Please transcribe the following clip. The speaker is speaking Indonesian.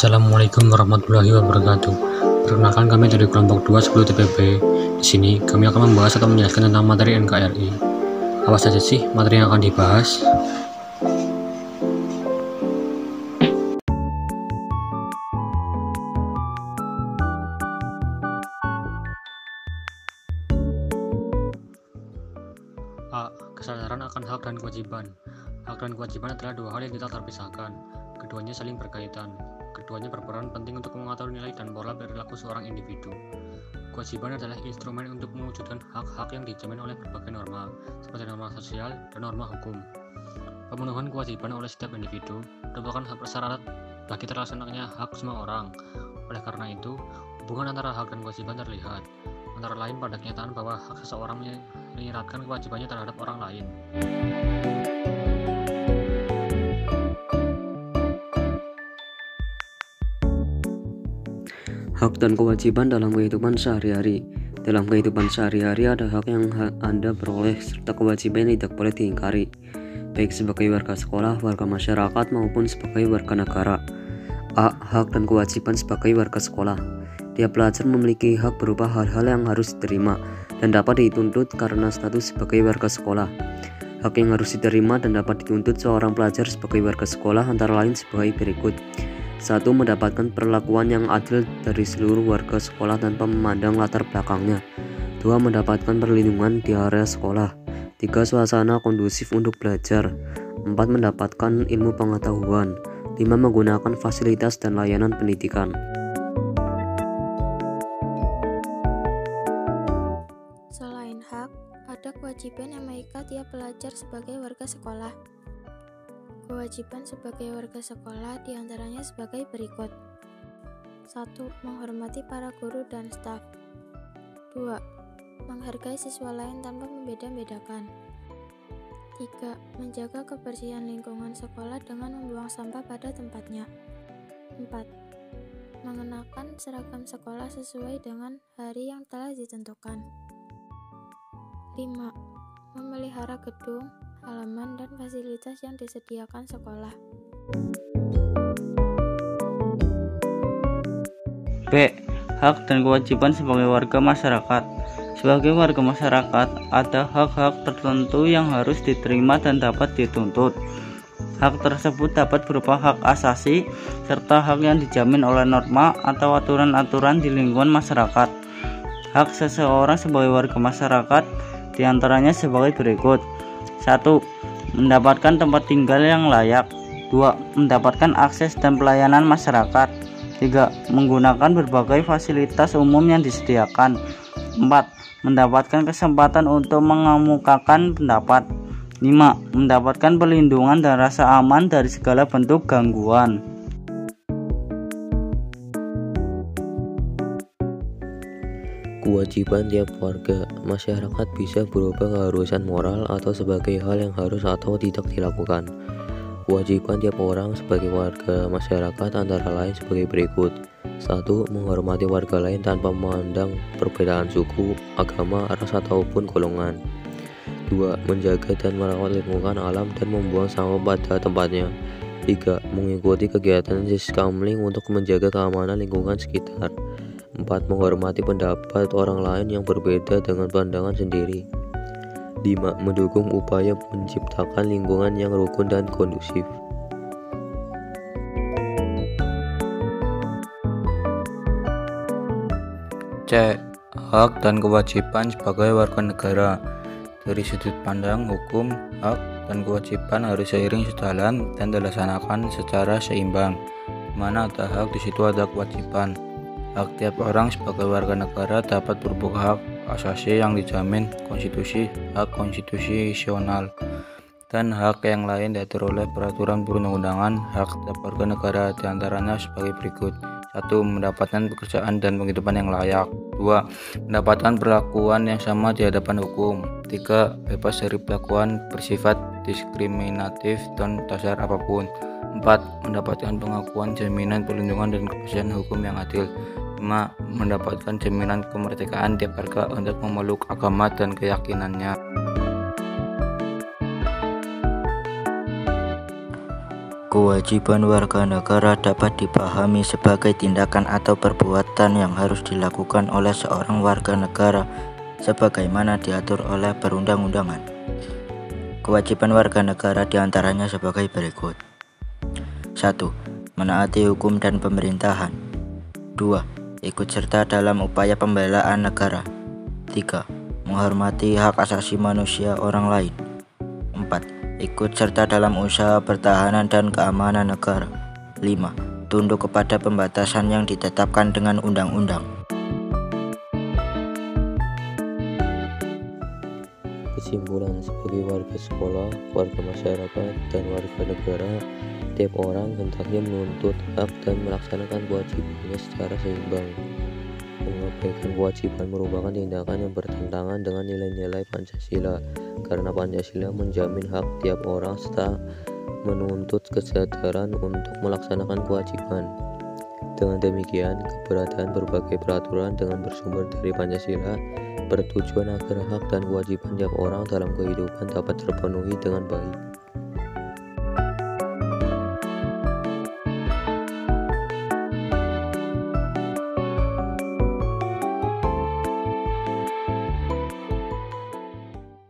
Assalamualaikum warahmatullahi wabarakatuh. Perkenalkan, kami dari kelompok 210 TPB. Di sini kami akan membahas atau menjelaskan tentang materi NKRI. Apa saja sih materi yang akan dibahas? A. Kesadaran akan hak dan kewajiban. Hak dan kewajiban adalah dua hal yang tidak terpisahkan. Keduanya saling berkaitan. Keduanya berperan penting untuk mengatur nilai dan pola perilaku seorang individu. Kewajiban adalah instrumen untuk mewujudkan hak-hak yang dijamin oleh berbagai norma, seperti norma sosial dan norma hukum. Pemenuhan kewajiban oleh setiap individu merupakan hak persyarat bagi terlaksananya hak semua orang. Oleh karena itu, hubungan antara hak dan kewajiban terlihat, antara lain pada kenyataan bahwa hak seseorang menyiratkan kewajibannya terhadap orang lain. Hak dan kewajiban dalam kehidupan sehari-hari. Dalam kehidupan sehari-hari ada hak yang Anda peroleh serta kewajiban yang tidak boleh diingkari, baik sebagai warga sekolah, warga masyarakat, maupun sebagai warga negara. A. Hak dan kewajiban sebagai warga sekolah. Tiap pelajar memiliki hak berupa hal-hal yang harus diterima dan dapat dituntut karena status sebagai warga sekolah. Hak yang harus diterima dan dapat dituntut seorang pelajar sebagai warga sekolah antara lain sebagai berikut. 1. Mendapatkan perlakuan yang adil dari seluruh warga sekolah tanpa memandang latar belakangnya. 2. Mendapatkan perlindungan di area sekolah. 3. Suasana kondusif untuk belajar. 4. Mendapatkan ilmu pengetahuan. 5. Menggunakan fasilitas dan layanan pendidikan. Selain hak, ada kewajiban yang mengikat tiap pelajar sebagai warga sekolah. Kewajiban sebagai warga sekolah diantaranya sebagai berikut. 1. Menghormati para guru dan staf. 2. Menghargai siswa lain tanpa membeda-bedakan. 3. Menjaga kebersihan lingkungan sekolah dengan membuang sampah pada tempatnya. 4. Mengenakan seragam sekolah sesuai dengan hari yang telah ditentukan. 5. Memelihara gedung, halaman, dan fasilitas yang disediakan sekolah. B. Hak dan kewajiban sebagai warga masyarakat. Sebagai warga masyarakat, ada hak-hak tertentu yang harus diterima dan dapat dituntut. Hak tersebut dapat berupa hak asasi, serta hak yang dijamin oleh norma atau aturan-aturan di lingkungan masyarakat. Hak seseorang sebagai warga masyarakat diantaranya sebagai berikut. 1. Mendapatkan tempat tinggal yang layak. 2. Mendapatkan akses dan pelayanan masyarakat. 3. Menggunakan berbagai fasilitas umum yang disediakan. 4. Mendapatkan kesempatan untuk mengemukakan pendapat. 5. Mendapatkan perlindungan dan rasa aman dari segala bentuk gangguan. Kewajiban tiap warga masyarakat bisa berupa keharusan moral atau sebagai hal yang harus atau tidak dilakukan. Kewajiban tiap orang sebagai warga masyarakat antara lain sebagai berikut. 1. Menghormati warga lain tanpa memandang perbedaan suku, agama, ras ataupun golongan. 2. Menjaga dan merawat lingkungan alam dan membuang sampah pada tempatnya. 3. Mengikuti kegiatan Siskaamling untuk menjaga keamanan lingkungan sekitar. 4. Menghormati pendapat orang lain yang berbeda dengan pandangan sendiri. 5. Mendukung upaya menciptakan lingkungan yang rukun dan kondusif. C. Hak dan kewajiban sebagai warga negara. Dari sudut pandang hukum, hak dan kewajiban harus seiring sejalan dan dilaksanakan secara seimbang. Di mana ada hak, di situ ada kewajiban. Hak tiap orang sebagai warga negara dapat berupa hak asasi yang dijamin konstitusi, hak konstitusional, dan hak yang lain diatur oleh peraturan perundang-undangan. Hak tiap warga negara diantaranya sebagai berikut. 1. Mendapatkan pekerjaan dan penghidupan yang layak. 2. Mendapatkan perlakuan yang sama di hadapan hukum. 3. Bebas dari perlakuan bersifat diskriminatif dan dasar apapun. 4. Mendapatkan pengakuan, jaminan, perlindungan, dan kepastian hukum yang adil. 5. Mendapatkan jaminan kemerdekaan tiap warga untuk memeluk agama dan keyakinannya. Kewajiban warga negara dapat dipahami sebagai tindakan atau perbuatan yang harus dilakukan oleh seorang warga negara sebagaimana diatur oleh perundang-undangan. Kewajiban warga negara diantaranya sebagai berikut. 1. Menaati hukum dan pemerintahan. 2. Ikut serta dalam upaya pembelaan negara. 3. Menghormati hak asasi manusia orang lain. 4. Ikut serta dalam usaha pertahanan dan keamanan negara. 5. Tunduk kepada pembatasan yang ditetapkan dengan undang-undang. Kesimpulan, sebagai warga sekolah, warga masyarakat, dan warga negara, tiap orang hendaknya menuntut hak dan melaksanakan kewajibannya secara seimbang. Mengabaikan kewajiban merupakan tindakan yang bertentangan dengan nilai-nilai Pancasila, karena Pancasila menjamin hak tiap orang serta menuntut kesadaran untuk melaksanakan kewajiban. Dengan demikian, keberadaan berbagai peraturan dengan bersumber dari Pancasila bertujuan agar hak dan kewajiban tiap orang dalam kehidupan dapat terpenuhi dengan baik.